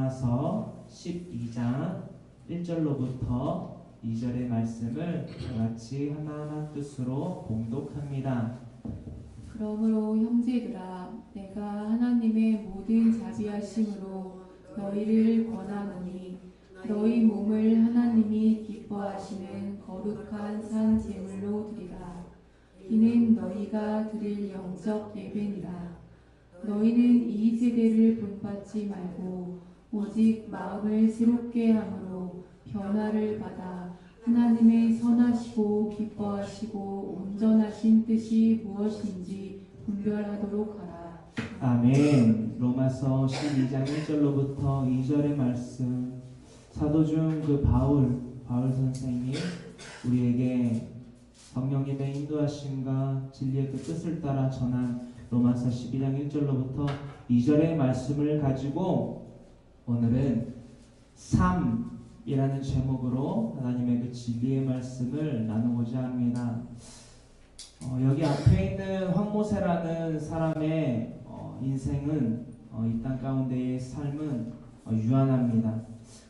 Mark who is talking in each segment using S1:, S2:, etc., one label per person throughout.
S1: 로마서 12장 1절로부터 2절의 말씀을 같이 하나하나 뜻으로 봉독합니다.
S2: 그러므로 형제들아, 내가 하나님의 모든 자비하심으로 너희를 권하노니 너희 몸을 하나님이 기뻐하시는 거룩한 산 제물로 드리라. 이는 너희가 드릴 영적 예배니라. 너희는 이 세대를 본받지 말고 오직 마음을 새롭게 함으로 변화를 받아 하나님의 선하시고 기뻐하시고 온전하신 뜻이 무엇인지 분별하도록 하라.
S1: 아멘. 로마서 12장 1절로부터 2절의 말씀, 사도 중 그 바울 선생이 우리에게 성령님의 인도하심과 진리의 그 뜻을 따라 전한 로마서 12장 1절로부터 2절의 말씀을 가지고 오늘은 삶이라는 제목으로 하나님의 그 진리의 말씀을 나누고자 합니다. 여기 앞에 있는 황모세라는 사람의 인생은 이 땅 가운데의 삶은 유한합니다.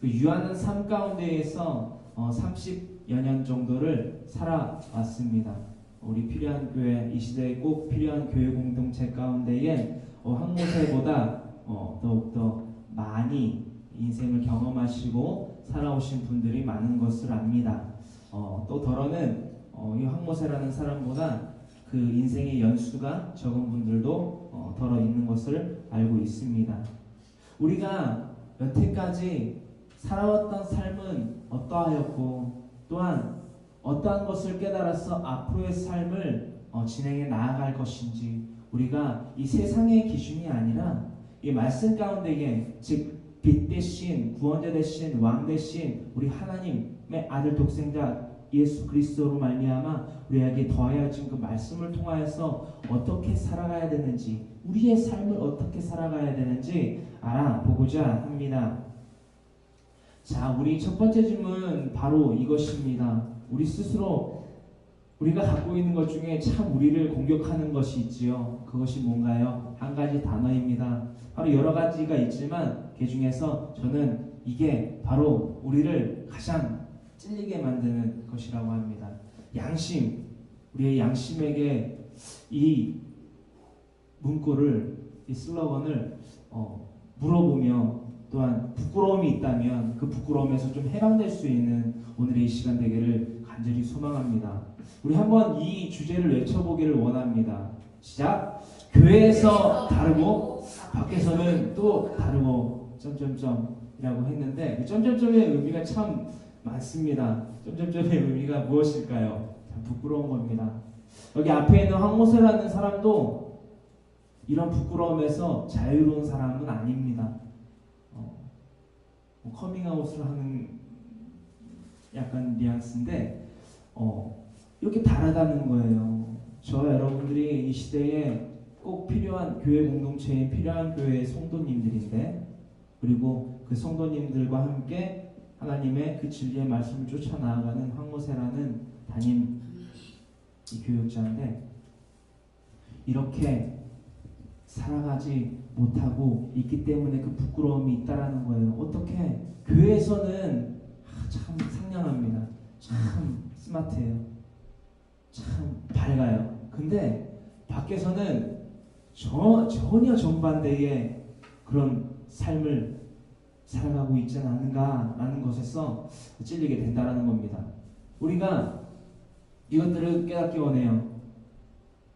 S1: 그 유한한 삶 가운데에서 30여 년 정도를 살아왔습니다. 우리 필요한 교회, 이 시대에 꼭 필요한 교회 공동체 가운데에 황모세보다 더욱더 많이 인생을 경험하시고 살아오신 분들이 많은 것을 압니다. 또 더러는 이 황모세라는 사람보다 그 인생의 연수가 적은 분들도 더러 있는 것을 알고 있습니다. 우리가 여태까지 살아왔던 삶은 어떠하였고 또한 어떠한 것을 깨달아서 앞으로의 삶을 진행해 나아갈 것인지, 우리가 이 세상의 기준이 아니라 이 말씀 가운데에, 즉 빛 대신 구원자 대신 왕 대신 우리 하나님의 아들 독생자 예수 그리스도로 말미암아 우리에게 더하여진 그 말씀을 통하여서 어떻게 살아가야 되는지, 우리의 삶을 어떻게 살아가야 되는지 알아보고자 합니다. 자, 우리 첫 번째 질문 바로 이것입니다. 우리 스스로 우리가 갖고 있는 것 중에 참 우리를 공격하는 것이 있지요. 그것이 뭔가요? 한 가지 단어입니다. 바로 여러 가지가 있지만 그 중에서 저는 이게 바로 우리를 가장 찔리게 만드는 것이라고 합니다. 양심, 우리의 양심에게 이 문구를, 이 슬로건을 물어보며 또한 부끄러움이 있다면 그 부끄러움에서 좀 해방될 수 있는 오늘의 이 시간 되기를 간절히 소망합니다. 우리 한번 이 주제를 외쳐보기를 원합니다. 시작! 교회에서 다르고 밖에서는 또 다르고 점점점이라고 했는데, 점점점의 의미가 참 많습니다. 점점점의 의미가 무엇일까요? 참 부끄러운 겁니다. 여기 앞에 있는 황모세라는 사람도 이런 부끄러움에서 자유로운 사람은 아닙니다. 커밍아웃을 하는 약간 뉘앙스인데 이렇게 다르다는 거예요. 저와 여러분들이 이 시대에 꼭 필요한 교회 공동체에 필요한 교회의 성도님들인데, 그리고 그 성도님들과 함께 하나님의 그 진리의 말씀을 쫓아 나아가는 황모세라는 담임 이 교육자인데, 이렇게 살아가지 못하고 있기 때문에 그 부끄러움이 있다라는 거예요. 어떻게 교회에서는 참 상냥합니다. 참 스마트해요. 참 밝아요. 근데 밖에서는 전혀 정반대의 그런 삶을 살아가고 있지 않은가라는 것에서 찔리게 된다라는 겁니다. 우리가 이것들을 깨닫기 원해요.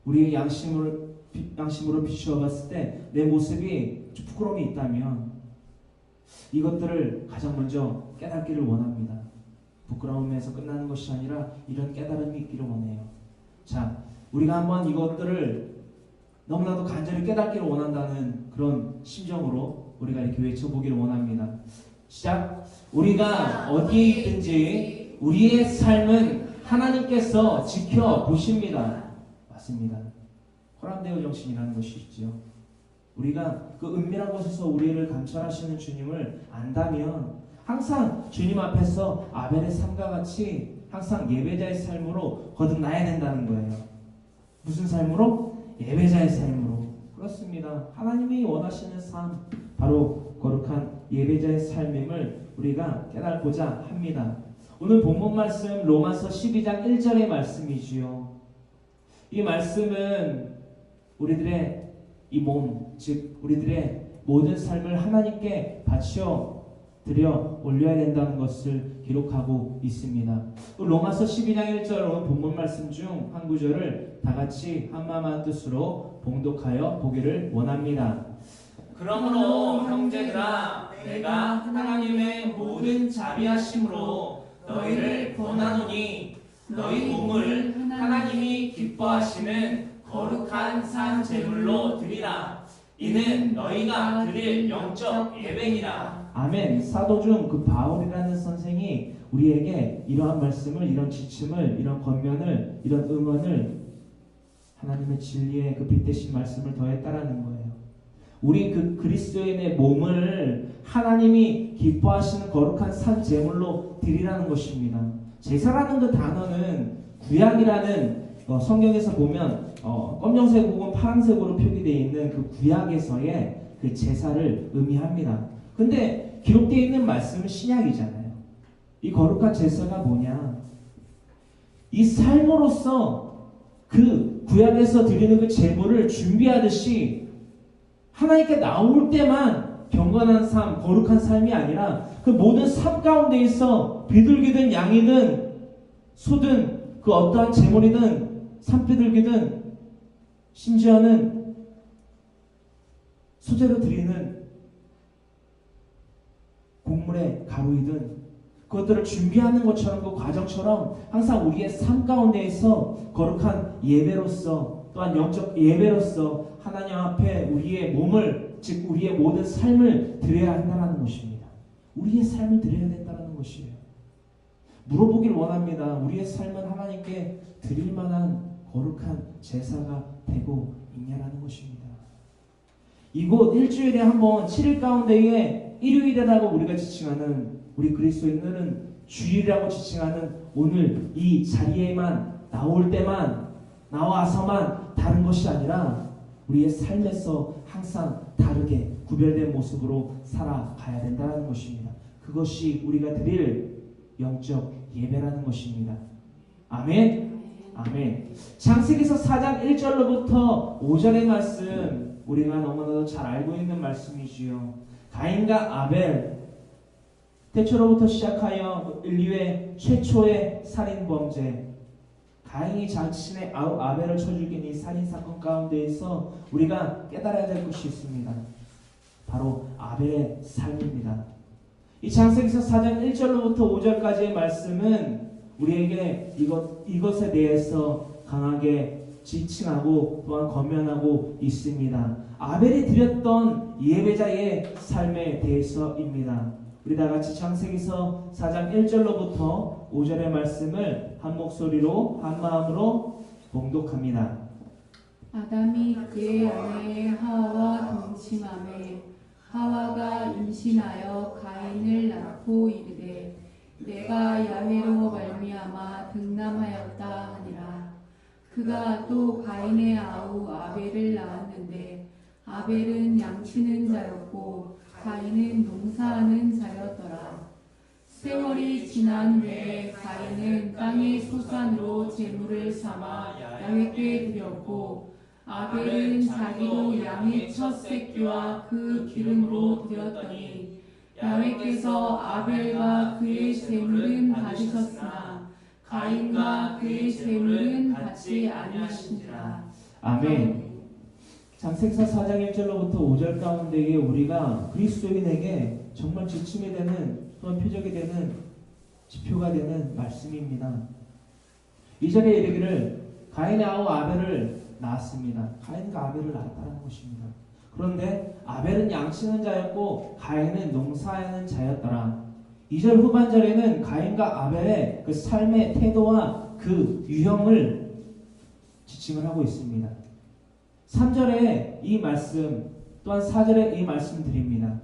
S1: 우리의 양심으로 비추어 봤을 때 내 모습이 좀 부끄러움이 있다면 이것들을 가장 먼저 깨닫기를 원합니다. 부끄러움에서 끝나는 것이 아니라 이런 깨달음이 있기를 원해요. 자, 우리가 한번 이것들을 너무나도 간절히 깨닫기를 원한다는 그런 심정으로 우리가 이렇게 외쳐보기를 원합니다. 시작! 우리가 어디에 있든지 우리의 삶은 하나님께서 지켜보십니다. 맞습니다. 호람데오 정신이라는 것이 있죠. 우리가 그 은밀한 곳에서 우리를 감찰하시는 주님을 안다면 항상 주님 앞에서 아벨의 삶과 같이 항상 예배자의 삶으로 거듭나야 된다는 거예요. 무슨 삶으로? 예배자의 삶으로. 그렇습니다. 하나님이 원하시는 삶, 바로 거룩한 예배자의 삶임을 우리가 깨닫고자 합니다. 오늘 본문 말씀 로마서 12장 1절의 말씀이지요. 이 말씀은 우리들의 이 몸, 즉 우리들의 모든 삶을 하나님께 바쳐 드려 올려야 된다는 것을 기록하고 있습니다. 로마서 12장 1절 오늘 본문 말씀 중 한 구절을 다 같이 한마음 한뜻으로 봉독하여 보기를 원합니다.
S3: 그러므로 형제들아 내가 하나님의 모든 자비하심으로 너희를 권하노니 너희 몸을 하나님이 기뻐하시는 거룩한 산 제물로 드리라. 이는 너희가 드릴 영적 예배니라.
S1: 아멘. 사도 중 그 바울이라는 선생이 우리에게 이러한 말씀을, 이런 지침을, 이런 권면을, 이런 응언을 하나님의 진리의 그 빛대신 말씀을 더했다라는 거예요. 우리 그 그리스도인의 몸을 하나님이 기뻐하시는 거룩한 산 제물로 드리라는 것입니다. 제사라는 그 단어는 구약이라는 성경에서 보면 검정색 혹은 파란색으로 표기되어 있는 그 구약에서의 그 제사를 의미합니다. 근데 기록되어 있는 말씀은 신약이잖아요. 이 거룩한 제사가 뭐냐? 이 삶으로서 그 구약에서 드리는 그 제물을 준비하듯이 하나님께 나올 때만 경건한 삶, 거룩한 삶이 아니라 그 모든 삶 가운데 있어 비둘기든 양이든 소든 그 어떠한 제물이든 산비둘기든 심지어는 수제로 드리는 곡물의 가루이든 그것들을 준비하는 것처럼 그 과정처럼 항상 우리의 삶 가운데에서 거룩한 예배로서 또한 영적 예배로서 하나님 앞에 우리의 몸을 즉 우리의 모든 삶을 드려야 한다는 것입니다. 우리의 삶을 드려야 된다는 것이에요. 물어보길 원합니다. 우리의 삶은 하나님께 드릴 만한 거룩한 제사가 되고 있냐라는 것입니다. 이곳 일주일에 한번 7일 가운데에 일요일이라고 우리가 지칭하는 우리 그리스도인들은 주일이라고 지칭하는 오늘 이 자리에만 나올 때만 나와서만 다른 것이 아니라 우리의 삶에서 항상 다르게 구별된 모습으로 살아가야 된다는 것입니다. 그것이 우리가 드릴 영적 예배라는 것입니다. 아멘. 아멘. 창세기서 4장 1절로부터 5절의 말씀 우리가 너무나도 잘 알고 있는 말씀이지요. 가인과 아벨 태초로부터 시작하여 인류의 최초의 살인범죄 가인이 자신의 아벨을 쳐 죽인 이 살인사건 가운데에서 우리가 깨달아야 될 것이 있습니다. 바로 아벨의 삶입니다. 이 창세기서 4장 1절로부터 5절까지의 말씀은 우리에게 이것에 대해서 강하게 지칭하고 또한 권면하고 있습니다. 아벨이 드렸던 예배자의 삶에 대해서입니다. 우리 다 같이 창세기서 4장 1절로부터 5절의 말씀을 한 목소리로 한 마음으로 봉독합니다.
S2: 아담이 그의 아내 하와와 동침하매 하와가 임신하여 가인을 낳고 이르되 내가 야훼로 말미암아 등남하였다 하니라. 그가 또 가인의 아우 아벨을 낳았는데 아벨은 양치는 자였고 가인은 농사하는 자였더라. 세월이 지난 후에 가인은 땅의 소산으로 제물을 삼아 야훼께 드렸고 아벨은 자기도 양의 첫 새끼와 그 기름으로 드렸더니 야훼께서 아벨과 그의 제물은 받으셨으나 가인과 그의 제물은 받지 아니하신지라.
S1: 아멘. 창세기서 4장 1절로부터 5절 가운데에 우리가 그리스도인에게 정말 지침이 되는 또한 표적이 되는 지표가 되는 말씀입니다. 2절에 이르기를 가인의 아우 아벨을 낳았습니다. 가인과 아벨을 낳았다는 것입니다. 그런데 아벨은 양치는 자였고 가인은 농사하는 자였더라. 2절 후반절에는 가인과 아벨의 그 삶의 태도와 그 유형을 지칭을 하고 있습니다. 3절에 이 말씀 또한 4절에 이 말씀 드립니다.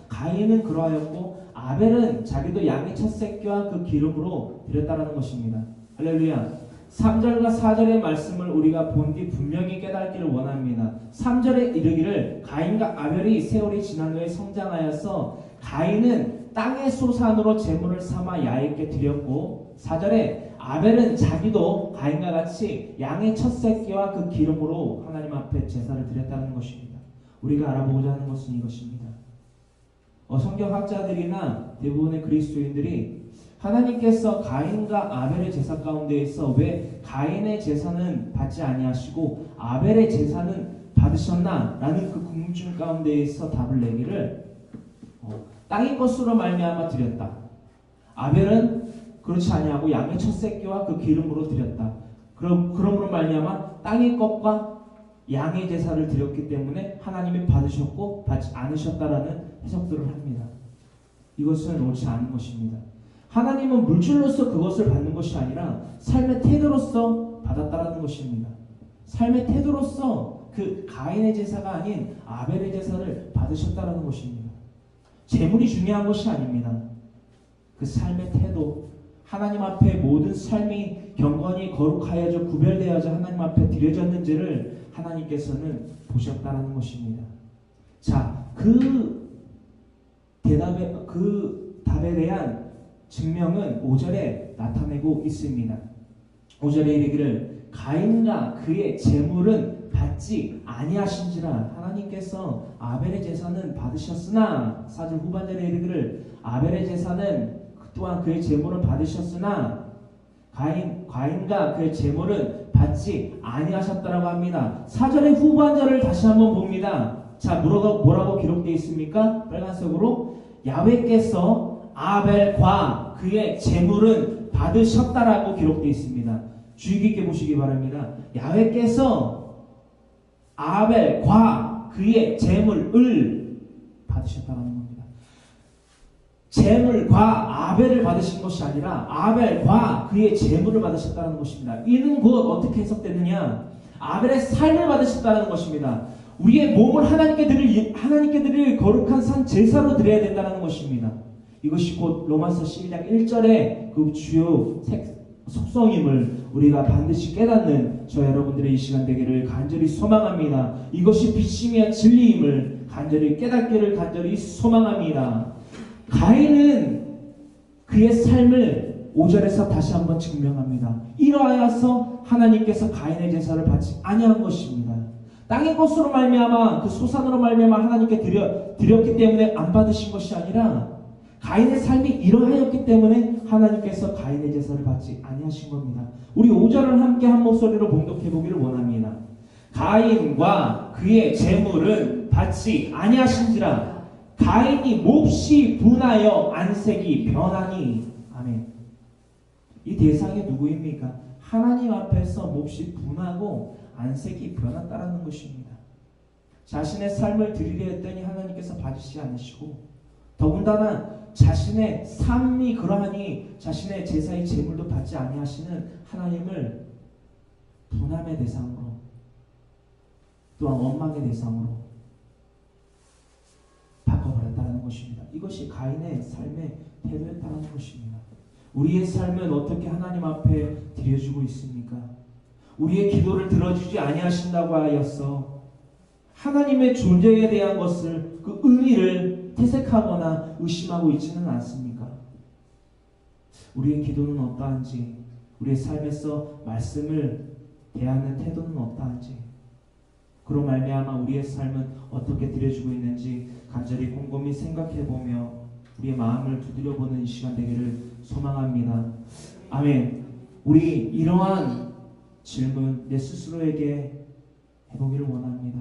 S1: 가인은 그러하였고 아벨은 자기도 양의 첫 새끼와 그 기름으로 드렸다라는 것입니다. 할렐루야. 3절과 4절의 말씀을 우리가 본 뒤 분명히 깨닫기를 원합니다. 3절에 이르기를 가인과 아벨이 세월이 지난 후에 성장하여서 가인은 땅의 소산으로 제물을 삼아 야훼께 드렸고 4절에 아벨은 자기도 가인과 같이 양의 첫 새끼와 그 기름으로 하나님 앞에 제사를 드렸다는 것입니다. 우리가 알아보고자 하는 것은 이것입니다. 성경학자들이나 대부분의 그리스도인들이 하나님께서 가인과 아벨의 제사 가운데에서 왜 가인의 제사는 받지 아니하시고 아벨의 제사는 받으셨나? 라는 그 궁금증 가운데에서 답을 내기를 땅의 것으로 말미암아 드렸다. 아벨은 그렇지 아니하고 양의 첫 새끼와 그 기름으로 드렸다. 그러므로 말미암아 땅의 것과 양의 제사를 드렸기 때문에 하나님이 받으셨고 받지 않으셨다라는 해석들을 합니다. 이것은 옳지 않은 것입니다. 하나님은 물질로서 그것을 받는 것이 아니라 삶의 태도로서 받았다라는 것입니다. 삶의 태도로서 그 가인의 제사가 아닌 아벨의 제사를 받으셨다라는 것입니다. 재물이 중요한 것이 아닙니다. 그 삶의 태도, 하나님 앞에 모든 삶이 경건히 거룩하여져 구별되어져 하나님 앞에 드려졌는지를 하나님께서는 보셨다라는 것입니다. 자, 그 답에 대한 증명은 5절에 나타내고 있습니다. 5절에 이르기를 가인과 그의 제물은 받지 아니하신지라. 하나님께서 아벨의 제사는 받으셨으나 4절 후반절에 이르기를 아벨의 제사는 또한 그의 제물은 받으셨으나 가인과 그의 제물은 받지 아니하셨다라고 합니다. 4절의 후반절을 다시 한번 봅니다. 자, 뭐라고 기록되어 있습니까? 빨간색으로 야훼께서 아벨과 그의 제물은 받으셨다라고 기록되어 있습니다. 주의 깊게 보시기 바랍니다. 야훼께서 아벨과 그의 제물을 받으셨다는 겁니다. 제물과 아벨을 받으신 것이 아니라 아벨과 그의 제물을 받으셨다는 것입니다. 이는 곧 어떻게 해석되느냐? 아벨의 삶을 받으셨다는 것입니다. 우리의 몸을 하나님께 드릴 거룩한 산 제사로 드려야 된다는 것입니다. 이것이 곧 로마서 12장 1절의 그 주요 속성임을 우리가 반드시 깨닫는 저 여러분들의 이 시간 되기를 간절히 소망합니다. 이것이 빛이며 진리임을 간절히 깨닫기를 간절히 소망합니다. 가인은 그의 삶을 5절에서 다시 한번 증명합니다. 이러하여서 하나님께서 가인의 제사를 받지 아니한 것입니다. 땅의 것으로 말미암아 그 소산으로 말미암아 하나님께 드렸기 때문에 안 받으신 것이 아니라 가인의 삶이 이러하였기 때문에 하나님께서 가인의 제사를 받지 아니하신 겁니다. 우리 5절을 함께 한 목소리로 봉독해 보기를 원합니다. 가인과 그의 제물은 받지 아니하신지라. 가인이 몹시 분하여 안색이 변하니. 아멘. 이 대상이 누구입니까? 하나님 앞에서 몹시 분하고 안색이 변했다라는 것입니다. 자신의 삶을 드리려 했더니 하나님께서 받으시지 않으시고 더군다나 자신의 삶이 그러하니 자신의 제사의 제물도 받지 아니하시는 하나님을 분함의 대상으로 또한 원망의 대상으로 바꿔버렸다는 것입니다. 이것이 가인의 삶의 태도였다는 것입니다. 우리의 삶은 어떻게 하나님 앞에 드려주고 있습니까? 우리의 기도를 들어주지 아니하신다고 하였어 하나님의 존재에 대한 것을 그 의미를 퇴색하거나 의심하고 있지는 않습니까? 우리의 기도는 어떠한지, 우리의 삶에서 말씀을 대하는 태도는 어떠한지, 그로 말미암아 우리의 삶은 어떻게 드려주고 있는지 간절히 곰곰이 생각해보며 우리의 마음을 두드려보는 이 시간 되기를 소망합니다. 아멘. 우리 이러한 질문 내 스스로에게 해보기를 원합니다.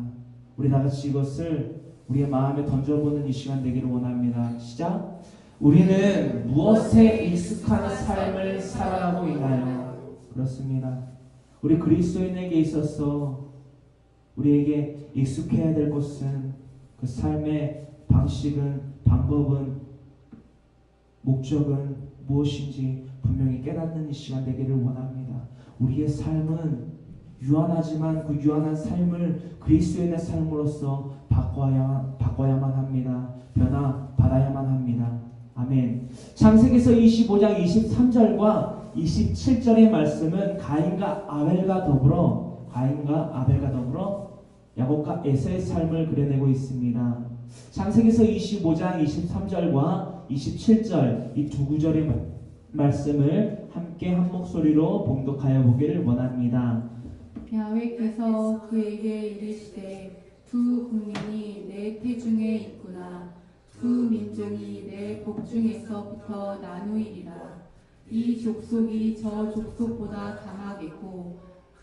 S1: 우리 다같이 이것을 우리의 마음에 던져보는 이 시간 되기를 원합니다. 시작. 우리는 무엇에 익숙한 삶을 살아가고 있나요? 그렇습니다. 우리 그리스도인에게 있어서 우리에게 익숙해야 될 것은 그 삶의 방식은, 방법은, 목적은 무엇인지 분명히 깨닫는 이 시간 되기를 원합니다. 우리의 삶은 유한하지만 그 유한한 삶을 그리스도인의 삶으로서 바꿔야만 합니다. 변화받아야만 합니다. 아멘. 창세기서 25장 23절과 27절의 말씀은 가인과 아벨과 더불어 야곱과 에서의 삶을 그려내고 있습니다. 창세기서 25장 23절과 27절 이 두 구절의 말씀을 함께 한 목소리로 봉독하여 보기를 원합니다.
S2: 야훼께서 그에게 이르시되 두 국민이 내 태중에 있구나. 두 민족이 내 복중에서부터 나누이리라. 이 족속이 저 족속보다 강하겠고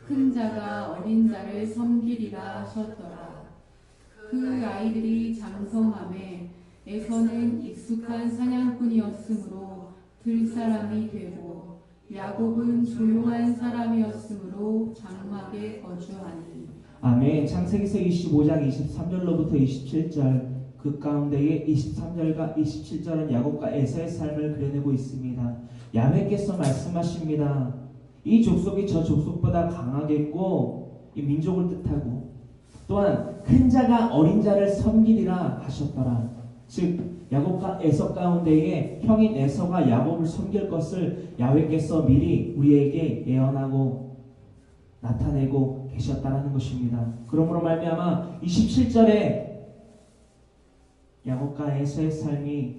S2: 큰 자가 어린 자를 섬기리라 하셨더라. 그 아이들이 장성함에 에서는 익숙한 사냥꾼이었으므로 들 사람이 되고 야곱은 조용한 사람이었으므로 장막에 거주하니.
S1: 아멘. 창세기서 25장 23절로부터 27절 그 가운데에 23절과 27절은 야곱과 에서의 삶을 그려내고 있습니다. 야훼께서 말씀하십니다. 이 족속이 저 족속보다 강하겠고 이 민족을 뜻하고 또한 큰 자가 어린 자를 섬기리라 하셨더라. 즉 야곱과 에서 가운데에 형인 에서가 야곱을 섬길 것을 야훼께서 미리 우리에게 예언하고 나타내고 계셨다라는 것입니다. 그러므로 말미암아 27절에 야곱과 에서의 삶이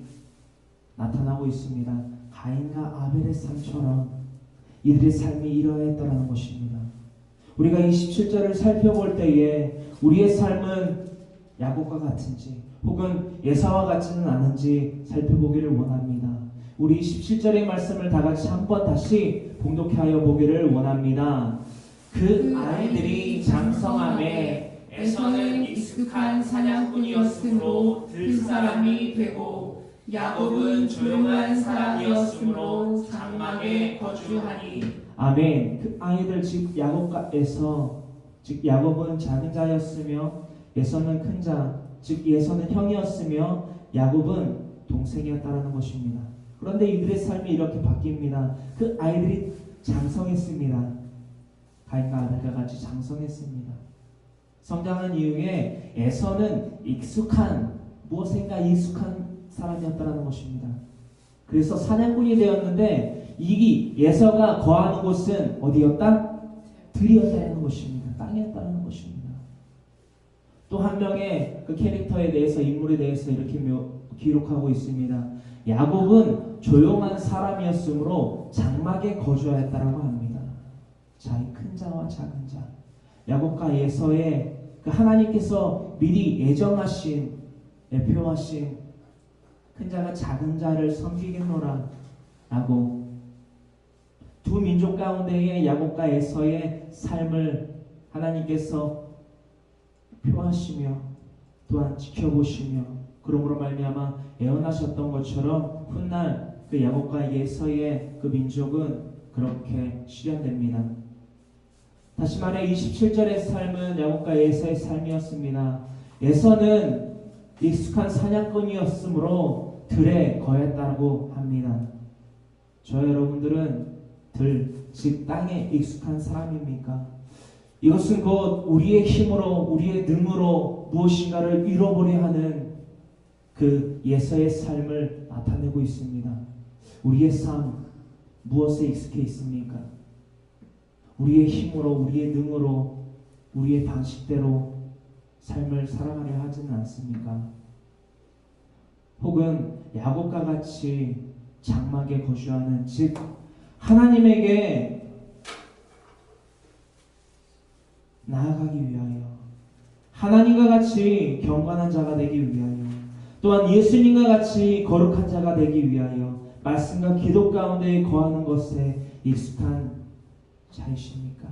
S1: 나타나고 있습니다. 가인과 아벨의 삶처럼 이들의 삶이 이러했다라는 것입니다. 우리가 27절을 살펴볼 때에 우리의 삶은 야곱과 같은지 혹은 에사와 같지는 않은지 살펴보기를 원합니다. 우리 27절의 말씀을 다 같이 한번 다시 봉독하여 보기를 원합니다. 그 아이들이 장성함에
S3: 에서는 익숙한 사냥꾼이었으므로 들 사람이 되고 야곱은 조용한 사람이었으므로 장막에 거주하니.
S1: 아멘. 그 아이들 즉 야곱과 에서 즉 야곱은 작은 자였으며 에서는 큰 자 즉 에서는 형이었으며 야곱은 동생이었다라는 것입니다. 그런데 이들의 삶이 이렇게 바뀝니다. 그 아이들이 장성했습니다. 가인과 아벨과 같이 장성했습니다. 성장한 이후에 에서는 무엇인가 익숙한 사람이었다라는 것입니다. 그래서 사냥꾼이 되었는데 이 에서가 거하는 곳은 어디였다? 들이었다는 것입니다. 땅이었다는 것입니다. 또 한 명의 그 캐릭터에 대해서 인물에 대해서 이렇게 기록하고 있습니다. 야곱은 조용한 사람이었으므로 장막에 거주하였다라고 합니다. 자, 이 큰 자와 작은 자, 야곱과 에서의 그 하나님께서 미리 예정하신 예표하신 큰 자가 작은 자를 섬기겠노라 라고 두 민족 가운데의 야곱과 에서의 삶을 하나님께서 표하시며 또한 지켜보시며 그러므로 말미암아 예언하셨던 것처럼 훗날 그 야곱과 에서의 그 민족은 그렇게 실현됩니다. 다시 말해 27절의 삶은 야곱과 에서의 삶이었습니다. 에서는 익숙한 사냥꾼이었으므로 들에 거했다고 합니다. 저 여러분들은 즉 땅에 익숙한 사람입니까? 이것은 곧 우리의 힘으로 우리의 능으로 무엇인가를 이뤄보려 하는 그 에서의 삶을 나타내고 있습니다. 우리의 삶 무엇에 익숙해 있습니까? 우리의 힘으로 우리의 능으로 우리의 방식대로 삶을 살아가려 하지는 않습니까? 혹은 야곱과 같이 장막에 거주하는 즉 하나님에게 나아가기 위하여 하나님과 같이 경건한 자가 되기 위하여 또한 예수님과 같이 거룩한 자가 되기 위하여 말씀과 기도 가운데 거하는 것에 익숙한 자이십니까?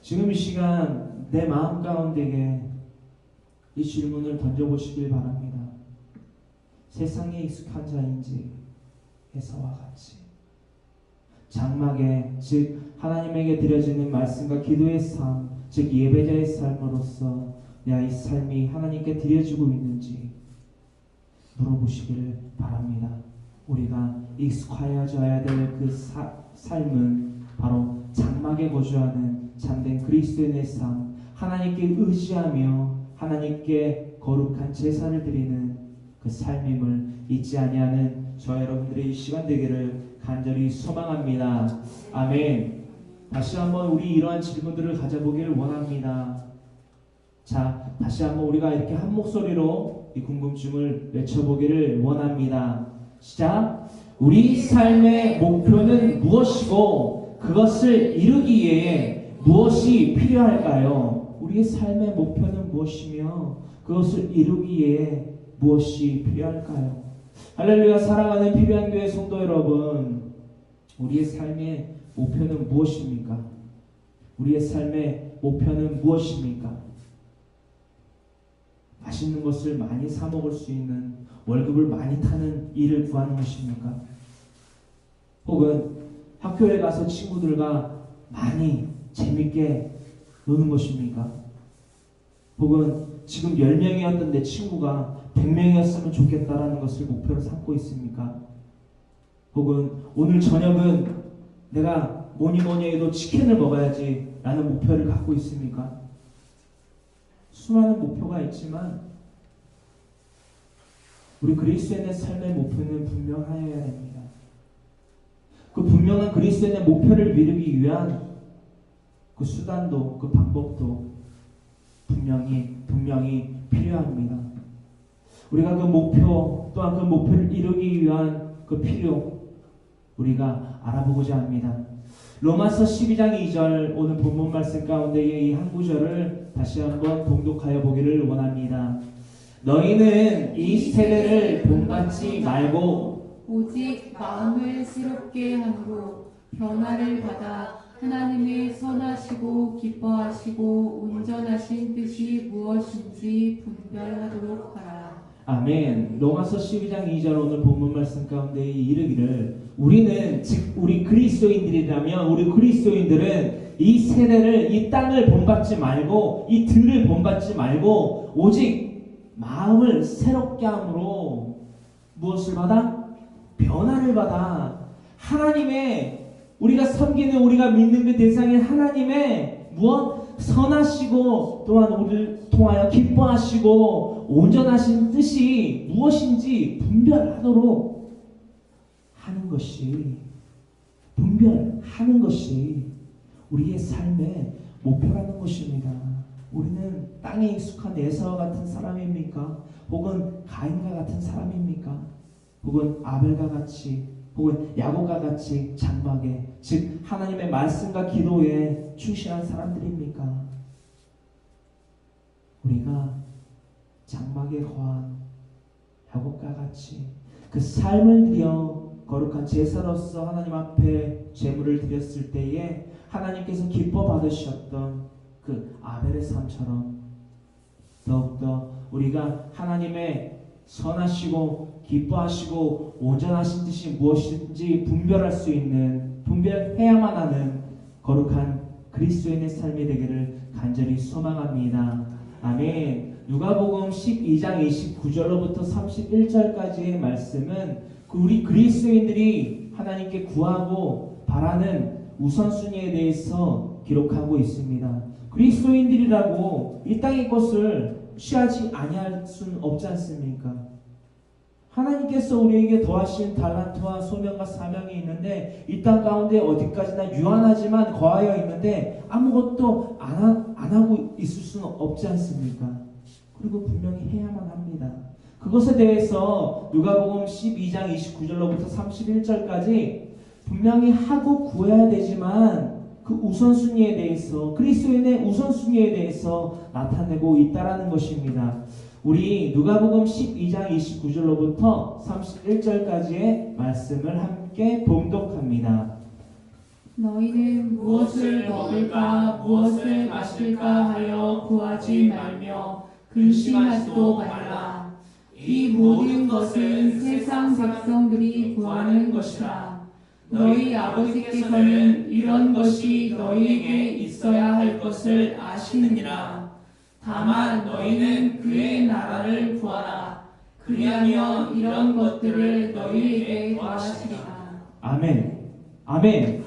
S1: 지금 이 시간 내 마음 가운데에 이 질문을 던져보시길 바랍니다. 세상에 익숙한 자인지 에서와 같이 장막에 즉 하나님에게 드려지는 말씀과 기도의 삶 즉 예배자의 삶으로서 내 이 삶이 하나님께 드려지고 있는지 물어보시기를 바랍니다. 우리가 익숙하여져야 될 그 삶은 바로 장막에 거주하는 참된 그리스도인의 삶, 하나님께 의지하며 하나님께 거룩한 제사를 드리는 그 삶임을 잊지 아니하는 저와 여러분들의 이 시간 되기를 간절히 소망합니다. 아멘. 다시 한번 우리 이러한 질문들을 가져보기를 원합니다. 자, 다시 한번 우리가 이렇게 한 목소리로 이 궁금증을 외쳐보기를 원합니다. 시작. 우리 삶의 목표는 무엇이고 그것을 이루기 위해 무엇이 필요할까요? 우리의 삶의 목표는 무엇이며 그것을 이루기 위해 무엇이 필요할까요? 할렐루야. 사랑하는 필요한 교회 성도 여러분, 우리의 삶의 목표는 무엇입니까? 우리의 삶의 목표는 무엇입니까? 맛있는 것을 많이 사 먹을 수 있는, 월급을 많이 타는 일을 구하는 것입니까? 혹은 학교에 가서 친구들과 많이 재밌게 노는 것입니까? 혹은 지금 10명이었던 내 친구가 100명이었으면 좋겠다라는 것을 목표로 삼고 있습니까? 혹은 오늘 저녁은 내가 뭐니 해도 치킨을 먹어야지 라는 목표를 갖고 있습니까? 수많은 목표가 있지만 우리 그리스도인의 삶의 목표는 분명하여야 됩니다. 그 분명한 그리스도인의 목표를 이루기 위한 그 수단도, 그 방법도 분명히 필요합니다. 우리가 그 목표 또한 그 목표를 이루기 위한 그 필요 우리가 알아보고자 합니다. 로마서 12장 2절 오늘 본문 말씀 가운데의 이 한 구절을 다시 한번 봉독하여 보기를 원합니다. 너희는 이 세대를 본받지 말고
S2: 오직 마음을 새롭게 함으로 변화를 받아 하나님의 선하시고 기뻐하시고 온전하신 뜻이 무엇인지 분별하도록 하라.
S1: 아멘. 로마서 12장 2절 오늘 본문 말씀 가운데 이르기를 우리는 즉 우리 그리스도인들이라면 우리 그리스도인들은 이 세대를 이 땅을 본받지 말고 이 들을 본받지 말고 오직 마음을 새롭게 함으로 무엇을 받아? 변화를 받아 하나님의 우리가 섬기는 우리가 믿는 그 대상인 하나님의 무엇? 선하시고 또한 우리를 통하여 기뻐하시고 온전하신 뜻이 무엇인지 분별하도록 하는 것이 분별하는 것이 우리의 삶의 목표라는 것입니다. 우리는 땅에 익숙한 에사와 같은 사람입니까? 혹은 가인과 같은 사람입니까? 혹은 아벨과 같이 혹은 야곱과 같이 장막에 즉 하나님의 말씀과 기도에 충실한 사람들입니까? 우리가 장막에 거한 야곱과 같이 그 삶을 들여 거룩한 제사로서 하나님 앞에 제물을 드렸을 때에 하나님께서 기뻐 받으셨던 그 아벨의 삶처럼 더욱더 우리가 하나님의 선하시고 기뻐하시고 온전하신 뜻이 무엇인지 분별할 수 있는 분별해야만 하는 거룩한 그리스도인의 삶이 되기를 간절히 소망합니다. 아멘. 누가복음 12장 29절로부터 31절까지의 말씀은 우리 그리스도인들이 하나님께 구하고 바라는 우선순위에 대해서 기록하고 있습니다. 그리스도인들이라고 이 땅의 것을 취하지 아니할 수는 없지 않습니까? 하나님께서 우리에게 더하신 달란트와 소명과 사명이 있는데 이 땅 가운데 어디까지나 유한하지만 거하여 있는데 아무것도 안 하고 있을 수는 없지 않습니까? 그리고 분명히 해야만 합니다. 그것에 대해서 누가복음 12장 29절로부터 31절까지 분명히 하고 구해야 되지만 그 우선순위에 대해서 그리스도인의 우선순위에 대해서 나타내고 있다라는 것입니다. 우리 누가복음 12장 29절로부터 31절까지의 말씀을 함께 봉독합니다.
S2: 너희는 무엇을 먹을까 무엇을 마실까 하여 구하지 말며 근심하지도 말라. 이 모든 것은 세상 백성들이 구하는 것이라. 너희 아버지께서는 이런 것이 너희에게 있어야 할 것을 아시느니라. 다만 너희는 그의 나라를 구하라. 그리하면 이런 것들을 너희에게 더하시리라.
S1: 아멘. 아멘.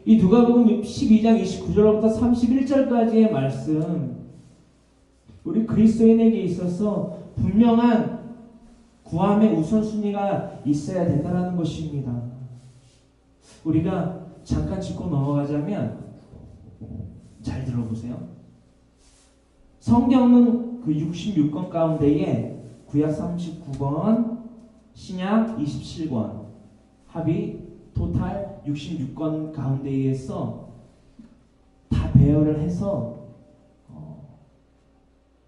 S1: 이 누가복음 12장 29절부터 31절까지의 말씀 우리 그리스도인에게 있어서 분명한 구함의 우선순위가 있어야 된다는 것입니다. 우리가 잠깐 짚고 넘어가자면 잘 들어보세요. 성경은 그 66권 가운데에 구약 39권, 신약 27권, 합이 토탈 66권 가운데에서 다 배열을 해서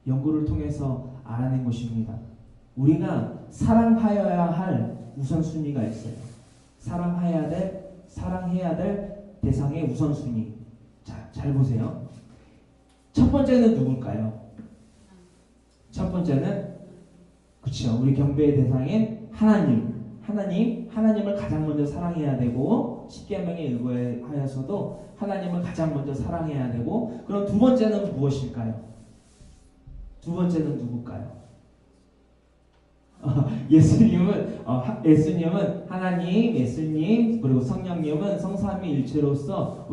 S1: 연구를 통해서 알아낸 것입니다. 우리가 사랑하여야 할 우선순위가 있어요. 사랑해야 될 대상의 우선순위. 자, 잘 보세요. 첫 번째는 누굴까요? 첫 번째는 그렇죠. 우리 경배의 대상인 하나님을 가장 먼저 사랑해야 되고 십계명에 의거하여서도 하나님을 가장 먼저 사랑해야 되고 그럼 두 번째는 무엇일까요? 두 번째는 누굴까요? 예수님은 하나님, 예수님 그리고 성령님은 성삼위일체로서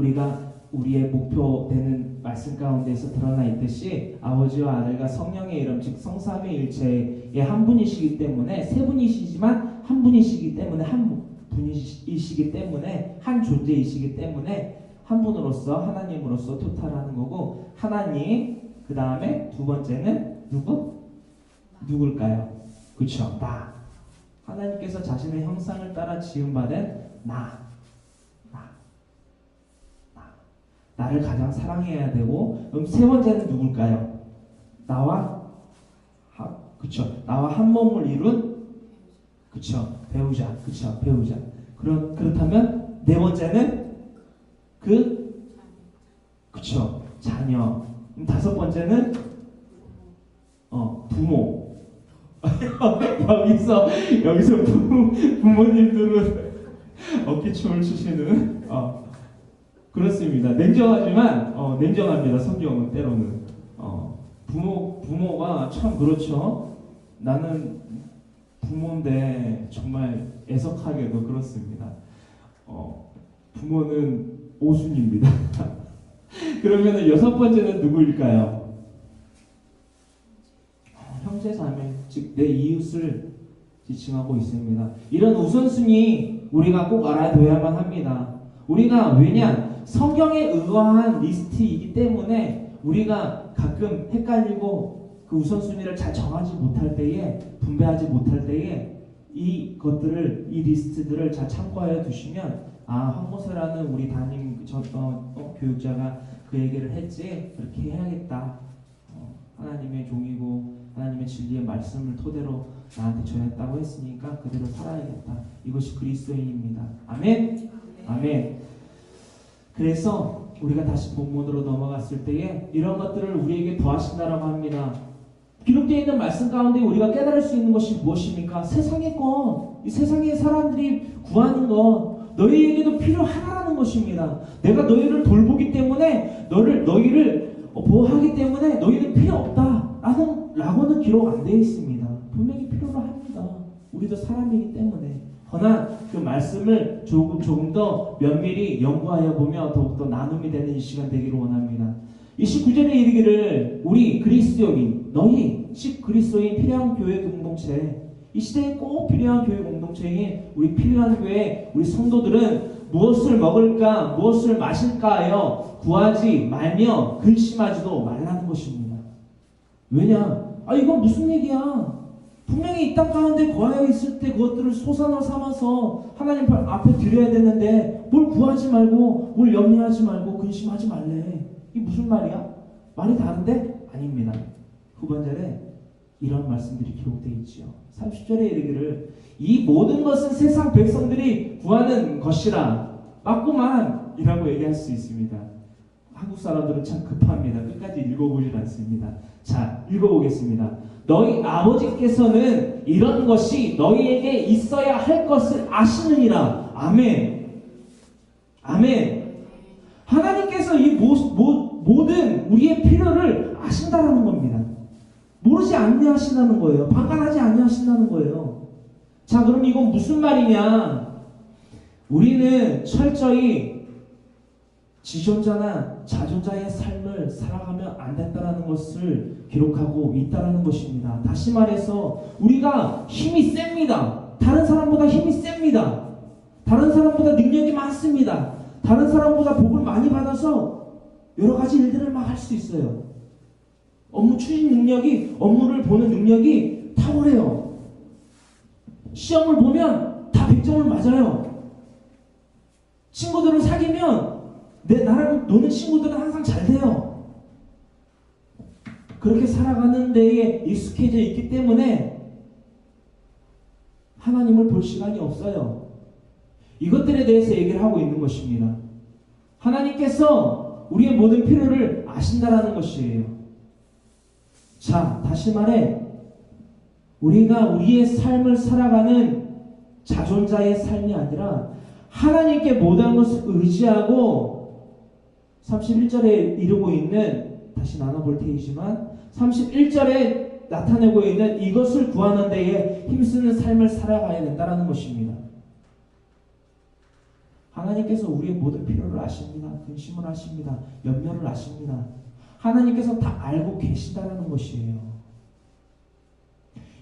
S1: 우리의 목표되는 말씀 가운데서 드러나 있듯이 아버지와 아들과 성령의 이름 즉 성삼위일체의 한 분이시기 때문에 세 분이시지만 한 분이시기 때문에 한 존재이시기 때문에 한 분으로서 하나님으로서 토탈하는 거고 하나님 그 다음에 두 번째는 누굴까요? 그렇죠. 나. 하나님께서 자신의 형상을 따라 지음받은 나를 가장 사랑해야 되고 그럼 세 번째는 누굴까요? 나와 한 몸을 이룬 배우자. 그렇다면 네 번째는 자녀. 그럼 다섯 번째는 부모. 여기서 부모님들은 어깨춤을 추시는 그렇습니다. 냉정합니다. 성경은 때로는 부모가 참 그렇죠. 나는 부모인데 정말 애석하게도 그렇습니다. 부모는 오순입니다. 그러면 여섯 번째는 누구일까요? 형제자매, 즉 내 이웃을 지칭하고 있습니다. 이런 우선순위 우리가 꼭 알아둬야만 합니다. 우리가 왜냐? 성경에 의거한 리스트이기 때문에 우리가 가끔 헷갈리고 그 우선순위를 잘 정하지 못할 때에 분배하지 못할 때에 이 리스트들을 잘 참고하여 두시면 황모세라는 우리 담임 교육자가 그 얘기를 했지 그렇게 해야겠다. 하나님의 종이고 하나님의 진리의 말씀을 토대로 나한테 전했다고 했으니까 그대로 살아야겠다. 이것이 그리스도인입니다. 아멘? 아멘. 그래서 우리가 다시 본문으로 넘어갔을 때에 이런 것들을 우리에게 더하신다라고 합니다. 기록되어 있는 말씀 가운데 우리가 깨달을 수 있는 것이 무엇입니까? 세상의 것, 이 세상의 사람들이 구하는 것, 너희에게도 필요하다는 것입니다. 내가 너희를 돌보기 때문에 너희를 보호하기 때문에 너희는 필요 없다. 라고는 기록 안 되어 있습니다. 분명히 필요로 합니다. 우리도 사람이기 때문에. 허나 그 말씀을 조금 더 면밀히 연구하여 보며 더욱더 나눔이 되는 이 시간 되기를 원합니다. 29절에 이르기를 우리 그리스도인 너희 그리스도인 필요한 교회 공동체 이 시대에 꼭 필요한 교회 공동체인 우리 필요한 교회 우리 성도들은 무엇을 먹을까 무엇을 마실까 하여 구하지 말며 근심하지도 말라는 것입니다. 왜냐? 이건 무슨 얘기야? 분명히 이 땅 가운데 거하여 있을 때 그것들을 소산을 삼아서 하나님 앞에 드려야 되는데 뭘 구하지 말고 뭘 염려하지 말고 근심하지 말래. 이게 무슨 말이야? 말이 다른데? 아닙니다. 후반절에 이런 말씀들이 기록되어 있지요. 30절에 이르기를 이 모든 것은 세상 백성들이 구하는 것이라 맞구만 이라고 얘기할 수 있습니다. 한국 사람들은 참 급합니다. 끝까지 읽어보질 않습니다. 자, 읽어보겠습니다. 너희 아버지께서는 이런 것이 너희에게 있어야 할 것을 아시느니라. 아멘. 아멘. 하나님께서 이 모든 우리의 필요를 아신다라는 겁니다. 모르지 아니하신다는 거예요. 방관하지 아니하신다는 거예요. 자, 그럼 이건 무슨 말이냐? 우리는 철저히 지존자나 자존자의 삶을 살아가면 안 된다는 것을 기록하고 있다는 것입니다. 다시 말해서 우리가 힘이 셉니다. 다른 사람보다 힘이 셉니다. 다른 사람보다 능력이 많습니다. 다른 사람보다 복을 많이 받아서 여러 가지 일들을 막 할 수 있어요. 업무 추진 능력이, 업무를 보는 능력이 탁월해요. 시험을 보면 다 100점을 맞아요. 친구들을 사귀면 나랑 노는 친구들은 항상 잘 돼요. 그렇게 살아가는 데에 익숙해져 있기 때문에 하나님을 볼 시간이 없어요. 이것들에 대해서 얘기를 하고 있는 것입니다. 하나님께서 우리의 모든 필요를 아신다라는 것이에요. 자, 다시 말해 우리가 우리의 삶을 살아가는 자존자의 삶이 아니라 하나님께 모든 것을 의지하고 31절에 이루고 있는, 다시 나눠볼 테이지만 31절에 나타내고 있는 이것을 구하는 데에 힘쓰는 삶을 살아가야 된다는 것입니다. 하나님께서 우리의 모든 필요를 아십니다. 근심을 하십니다. 염려를 아십니다. 하나님께서 다 알고 계신다는 것이에요.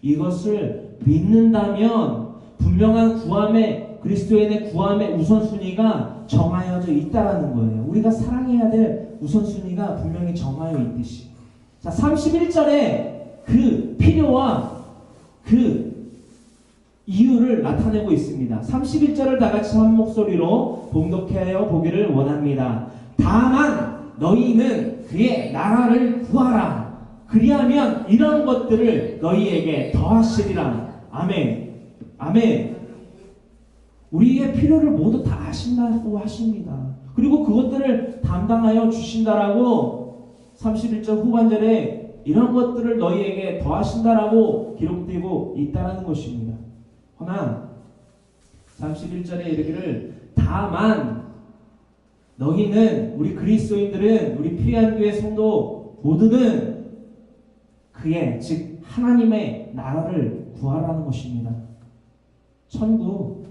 S1: 이것을 믿는다면 분명한 구함의, 그리스도인의 구함의 우선순위가 정하여져 있다는 거예요. 우리가 사랑해야 될 우선순위가 분명히 정하여 있듯이. 자, 31절에 그 필요와 그 이유를 나타내고 있습니다. 31절을 다 같이 한 목소리로 봉독하여 보기를 원합니다. 다만 너희는 그의 나라를 구하라. 그리하면 이런 것들을 너희에게 더하시리라. 아멘. 아멘. 우리의 필요를 모두 다 아신다고 하십니다. 그리고 그것들을 담당하여 주신다라고 31절 후반절에 이런 것들을 너희에게 더하신다라고 기록되고 있다는 것입니다. 허나 31절에 이르기를 다만 너희는, 우리 그리스도인들은, 우리 피한교회 성도 모두는 그의, 즉 하나님의 나라를 구하라는 것입니다. 천국,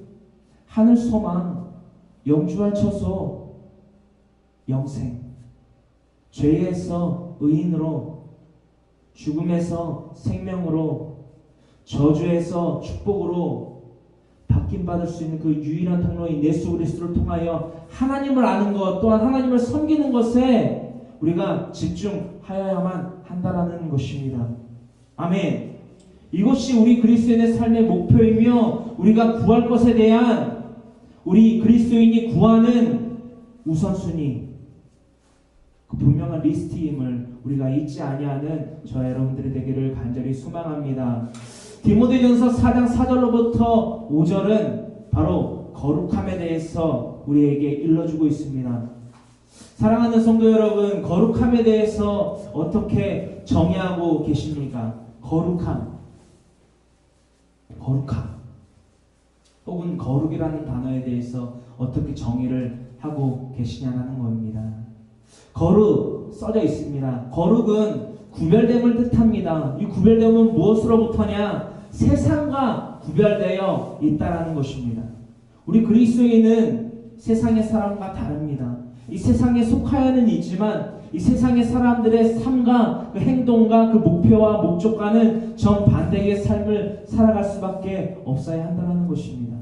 S1: 하늘 소망, 영주할 처소, 영생, 죄에서 의인으로, 죽음에서 생명으로, 저주에서 축복으로 바뀜받을 수 있는 그 유일한 통로인 예수 그리스도를 통하여 하나님을 아는 것, 또한 하나님을 섬기는 것에 우리가 집중하여야만 한다라는 것입니다. 아멘. 이것이 우리 그리스도인의 삶의 목표이며 우리가 구할 것에 대한, 우리 그리스도인이 구하는 우선순위, 그 분명한 리스트임을 우리가 잊지 아니하는 저와 여러분들이 되기를 간절히 소망합니다. 디모데전서 4장 4절로부터 5절은 바로 거룩함에 대해서 우리에게 일러주고 있습니다. 사랑하는 성도 여러분, 거룩함에 대해서 어떻게 정의하고 계십니까? 거룩함, 혹은 거룩이라는 단어에 대해서 어떻게 정의를 하고 계시냐는 겁니다. 거룩 써져 있습니다. 거룩은 구별됨을 뜻합니다. 이 구별됨은 무엇으로부터냐? 세상과 구별되어 있다는 것입니다. 우리 그리스도인은 세상의 사람과 다릅니다. 이 세상에 속하여는 있지만 이 세상의 사람들의 삶과 그 행동과 그 목표와 목적과는 정반대의 삶을 살아갈 수밖에 없어야 한다는 것입니다.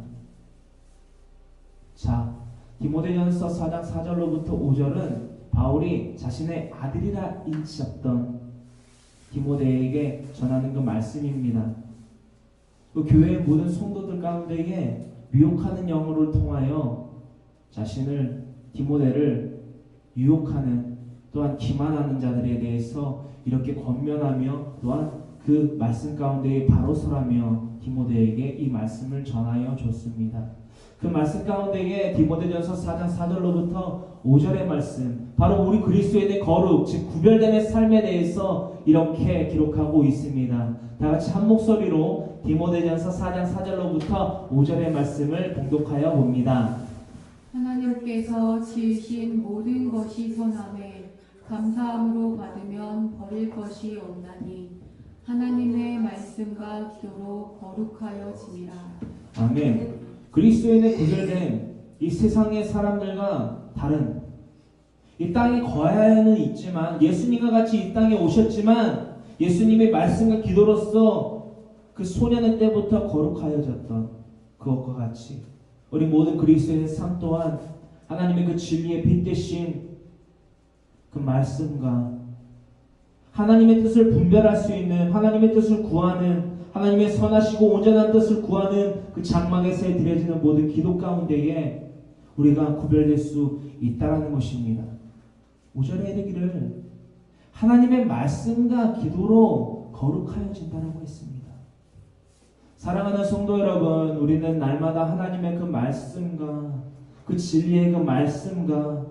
S1: 자, 디모데전서 4장 4절로부터 5절은 바울이 자신의 아들이라 인치었던 디모데에게 전하는 그 말씀입니다. 그 교회의 모든 성도들 가운데에 미혹하는 영으로 통하여 자신을, 디모데를 유혹하는, 또한 기만하는 자들에 대해서 이렇게 권면하며 또한 그 말씀 가운데에 바로 서라며 디모데에게 이 말씀을 전하여 줬습니다. 그 말씀 가운데에 디모데전서 4장 4절로부터 5절의 말씀, 바로 우리 그리스도인의 거룩, 즉 구별됨의 삶에 대해서 이렇게 기록하고 있습니다. 다 같이 한 목소리로 디모데전서 4장 4절로부터 5절의 말씀을 봉독하여 봅니다.
S2: 하나님께서 지으신 모든 것이 선함에 감사함으로 받으면 버릴 것이 없나니 하나님의 말씀과 기도로 거룩하여 지니라.
S1: 아멘. 그리스도인의 구별됨, 이 세상의 사람들과 다른 이 땅에 거하여는 있지만 예수님과 같이 이 땅에 오셨지만 예수님의 말씀과 기도로서 그 소년의 때부터 거룩하여졌던 그것과 같이 우리 모든 그리스도인의 삶 또한 하나님의 그 진리의 빛 대신 그 말씀과 하나님의 뜻을 분별할 수 있는 하나님의 뜻을 구하는 하나님의 선하시고 온전한 뜻을 구하는 그 장막에서 드려지는 모든 기도 가운데에 우리가 구별될 수 있다라는 것입니다. 5절에 이르기를 하나님의 말씀과 기도로 거룩하여진다라고 했습니다. 사랑하는 성도 여러분, 우리는 날마다 하나님의 그 말씀과 그 진리의 그 말씀과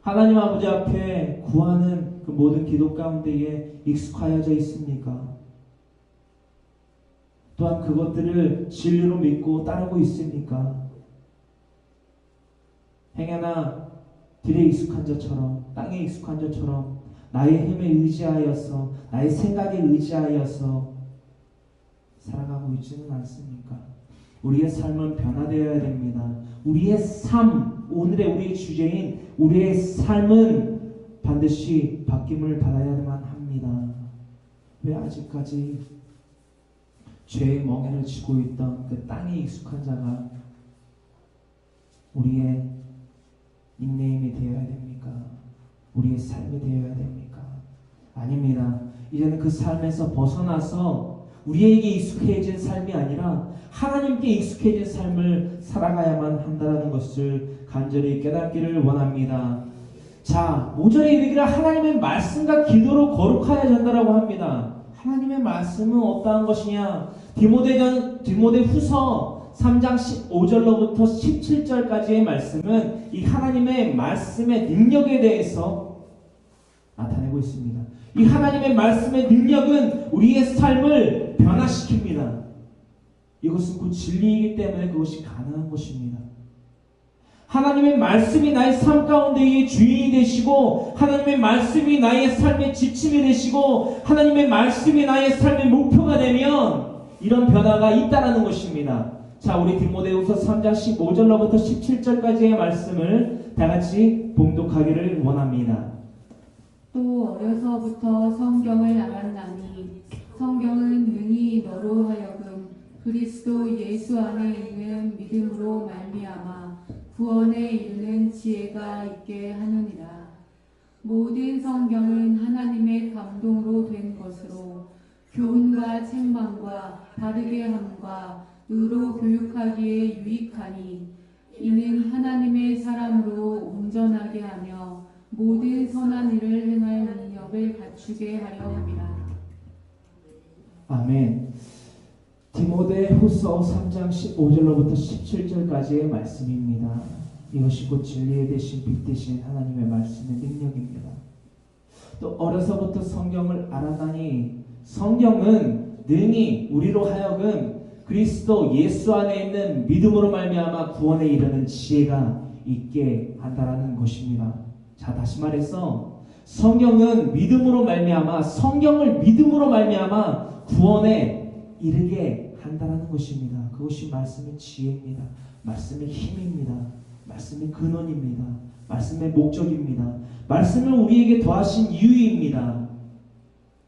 S1: 하나님 아버지 앞에 구하는 그 모든 기도 가운데에 익숙하여져 있습니까? 또한 그것들을 진리로 믿고 따르고 있습니까? 행여나 들에 익숙한 자처럼 땅에 익숙한 자처럼 나의 힘에 의지하여서 나의 생각에 의지하여서 살아가고 있지는 않습니까? 우리의 삶은 변화되어야 됩니다. 우리의 삶, 오늘의 우리의 주제인 우리의 삶은 반드시 바뀜을 받아야만 합니다. 왜 아직까지 죄의 멍에를 쥐고 있던 그 땅에 익숙한 자가 우리의 닉네임이 되어야 됩니까? 우리의 삶이 되어야 됩니까? 아닙니다. 이제는 그 삶에서 벗어나서 우리에게 익숙해진 삶이 아니라 하나님께 익숙해진 삶을 살아가야만 한다는 것을 간절히 깨닫기를 원합니다. 자, 5절에 이르기를 하나님의 말씀과 기도로 거룩하여진다라고 합니다. 하나님의 말씀은 어떠한 것이냐? 디모데후서 3장 15절로부터 17절까지의 말씀은 이 하나님의 말씀의 능력에 대해서 나타내고 있습니다. 이 하나님의 말씀의 능력은 우리의 삶을 변화시킵니다. 이것은 곧 진리이기 때문에 그것이 가능한 것입니다. 하나님의 말씀이 나의 삶 가운데의 주인이 되시고 하나님의 말씀이 나의 삶의 지침이 되시고 하나님의 말씀이 나의 삶의 목표가 되면 이런 변화가 있다라는 것입니다. 자, 우리 디모데후서 3장 15절로부터 17절까지의 말씀을 다 같이 봉독하기를 원합니다.
S2: 또 어려서부터 성경을 알았나니 성경은 능히 너로 하여금 그리스도 예수 안에 있는 믿음으로 말미암아 구원에 이르는 지혜가 있게 하느니라. 모든 성경은 하나님의 감동으로 된 것으로 교훈과 책망과 바르게 함과 의로 교육하기에 유익하니 이는 하나님의 사람으로 온전하게 하며 모든 선한 일을 행할 능력을 갖추게 하려 함이라.
S1: 아멘. 디모데후서 3장 15절로부터 17절까지의 말씀입니다. 이것이 곧 진리의 대신 빛 대신 하나님의 말씀의 능력입니다. 또 어려서부터 성경을 알아다니 성경은 능히 우리로 하여금 그리스도 예수 안에 있는 믿음으로 말미암아 구원에 이르는 지혜가 있게 한다라는 것입니다. 자, 다시 말해서 성경은 믿음으로 말미암아 성경을 믿음으로 말미암아 구원에 이르게 한다라는 것입니다. 그것이 말씀의 지혜입니다. 말씀의 힘입니다. 말씀의 근원입니다. 말씀의 목적입니다. 말씀을 우리에게 더하신 이유입니다.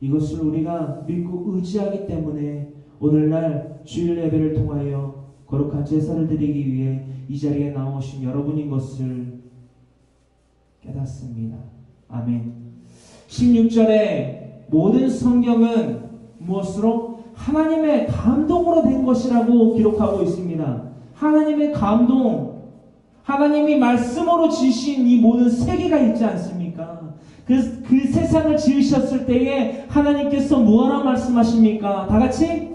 S1: 이것을 우리가 믿고 의지하기 때문에 오늘날 주일 예배를 통하여 거룩한 제사를 드리기 위해 이 자리에 나오신 여러분인 것을 깨닫습니다. 아멘. 16절에 모든 성경은 무엇으로? 하나님의 감동으로 된 것이라고 기록하고 있습니다. 하나님의 감동, 하나님이 말씀으로 지으신 이 모든 세계가 있지 않습니까? 그 세상을 지으셨을 때에 하나님께서 뭐하라 말씀하십니까? 다 같이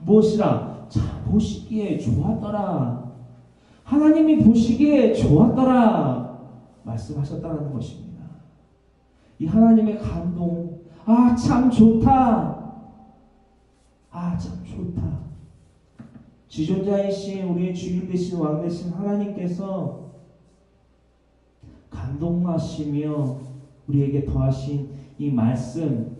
S1: 무엇이라? 자, 보시기에 좋았더라. 하나님이 보시기에 좋았더라 말씀하셨다는 것입니다. 이 하나님의 감동, 아, 참 좋다. 아, 참 좋다. 지존자이신 우리의 주인 되신 왕 되신 하나님께서 감동하시며 우리에게 더하신 이 말씀의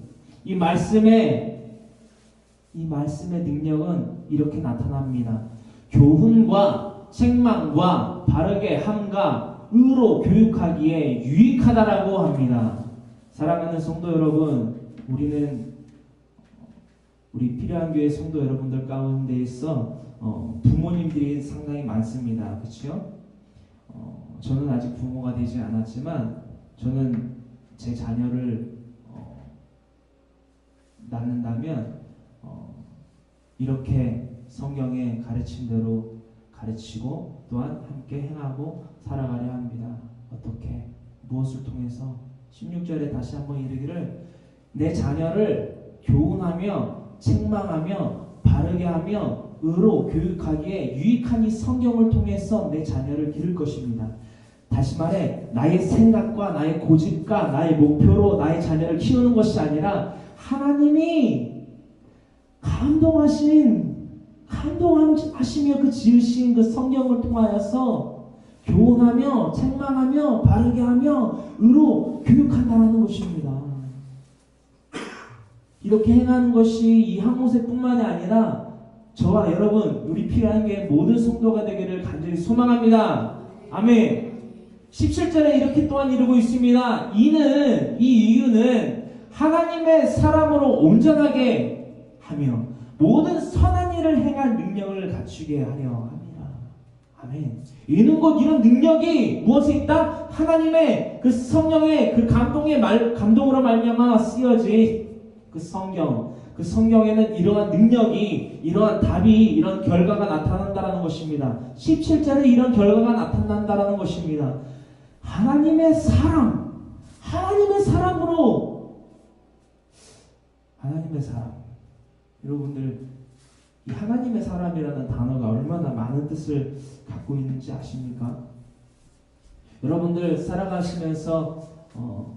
S1: 능력은 이렇게 나타납니다. 교훈과 책망과 바르게 함과 의로 교육하기에 유익하다라고 합니다. 사랑하는 성도 여러분, 우리 필요한 교회 성도 여러분들 가운데 있어 부모님들이 상당히 많습니다. 그렇죠? 저는 아직 부모가 되지 않았지만 저는 제 자녀를 낳는다면 이렇게 성경의 가르침대로 가르치고 또한 함께 행하고 살아가려 합니다. 어떻게? 무엇을 통해서? 16절에 다시 한번 이르기를 내 자녀를 교훈하며 책망하며 바르게 하며 의로 교육하기에 유익한 이 성경을 통해서 내 자녀를 기를 것입니다. 다시 말해 나의 생각과 나의 고집과 나의 목표로 나의 자녀를 키우는 것이 아니라 하나님이 감동하시며 그 지으신 그 성경을 통하여서 교훈하며 책망하며 바르게 하며 의로 교육한다라는 것입니다. 이렇게 행하는 것이 이 한모세뿐만이 아니라 저와 여러분 우리 필요한 게 모든 성도가 되기를 간절히 소망합니다. 아멘. 17절에 이렇게 또한 이루고 있습니다. 이 이유는 하나님의 사람으로 온전하게 하며 모든 선한 일을 행할 능력을 갖추게 하려 합니다. 아멘. 이는 곧 이런 능력이 무엇에 있다? 하나님의 그 성령의 그 감동으로 말미암아 쓰여진 그 성경에는 이러한 능력이, 이러한 답이, 이런 결과가 나타난다라는 것입니다. 17절에 이런 결과가 나타난다라는 것입니다. 하나님의 사람, 여러분들 이 하나님의 사람이라는 단어가 얼마나 많은 뜻을 갖고 있는지 아십니까? 여러분들 살아가시면서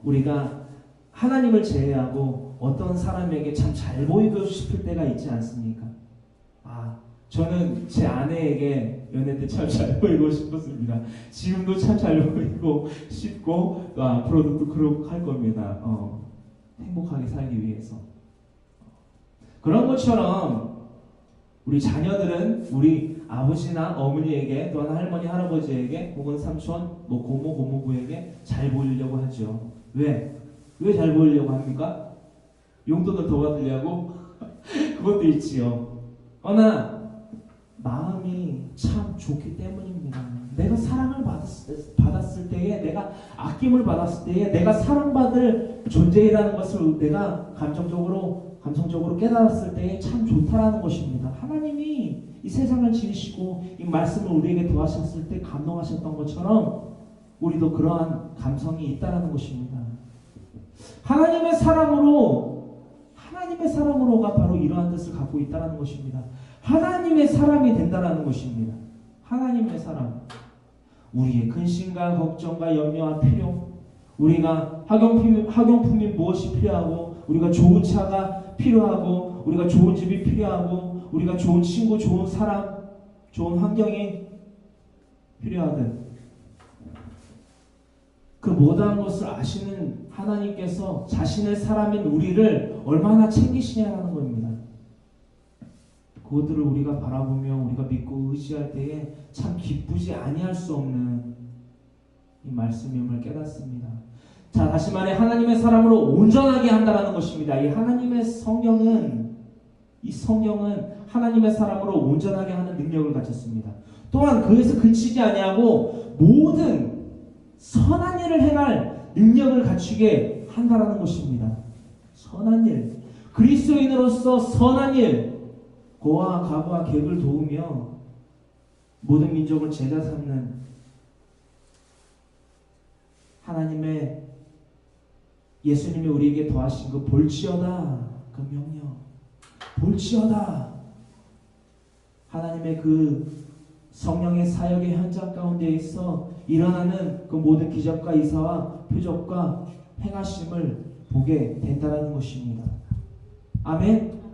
S1: 우리가 하나님을 제외하고 어떤 사람에게 참 잘 보이고 싶을 때가 있지 않습니까? 저는 제 아내에게 연애 때 참 잘 보이고 싶었습니다. 지금도 참 잘 보이고 싶고 앞으로도 또 그렇게 할 겁니다. 행복하게 살기 위해서. 그런 것처럼 우리 자녀들은 우리 아버지나 어머니에게 또한 할머니 할아버지에게 혹은 삼촌 고모 고모부에게 잘 보이려고 하죠. 왜 잘 보이려고 합니까? 용돈을 더 받으려고? 그것도 있지요. 그러나 마음이 참 좋기 때문입니다. 내가 사랑을 받았을 때에, 내가 아낌을 받았을 때에 내가 사랑받을 존재라는 것을 내가 감성적으로 깨달았을 때에 참 좋다라는 것입니다. 하나님이 이 세상을 지으시고 이 말씀을 우리에게 더하셨을 때 감동하셨던 것처럼 우리도 그러한 감성이 있다라는 것입니다. 하나님의 사람으로가 바로 이러한 뜻을 갖고 있다라는 것입니다. 하나님의 사람이 된다라는 것입니다. 하나님의 사람. 우리의 근심과 걱정과 염려와 필요, 우리가 학용품이 무엇이 필요하고, 우리가 좋은 차가 필요하고, 우리가 좋은 집이 필요하고, 우리가 좋은 친구, 좋은 사람, 좋은 환경이 필요하든 그 모든 것을 아시는 하나님께서 자신의 사람인 우리를 얼마나 챙기시냐는 겁니다. 그것들을 우리가 바라보며 우리가 믿고 의지할 때에 참 기쁘지 아니할 수 없는 이 말씀임을 깨닫습니다. 자, 다시 말해 하나님의 사람으로 온전하게 한다라는 것입니다. 이 하나님의 성경은 하나님의 사람으로 온전하게 하는 능력을 가졌습니다. 또한 그에서 그치지 아니하고 모든 선한 일을 행할 능력을 갖추게 한다라는 것입니다. 선한 일, 그리스도인으로서 선한 일, 고와 가부와 객을 도우며 모든 민족을 제자 삼는 하나님의 예수님이 우리에게 더하신 그 볼지어다 그 명령, 볼지어다 하나님의 그 성령의 사역의 현장 가운데 있어 일어나는 그 모든 기적과 이사와 표적과 행하심을 보게 된다는 것입니다. 아멘.